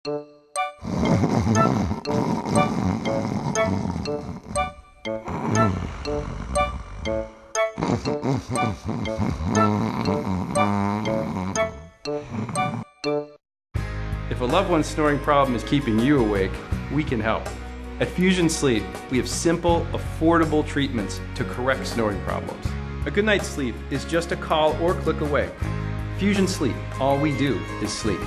If a loved one's snoring problem is keeping you awake, we can help. At Fusion Sleep, we have simple, affordable treatments to correct snoring problems. A good night's sleep is just a call or click away. Fusion Sleep, all we do is sleep.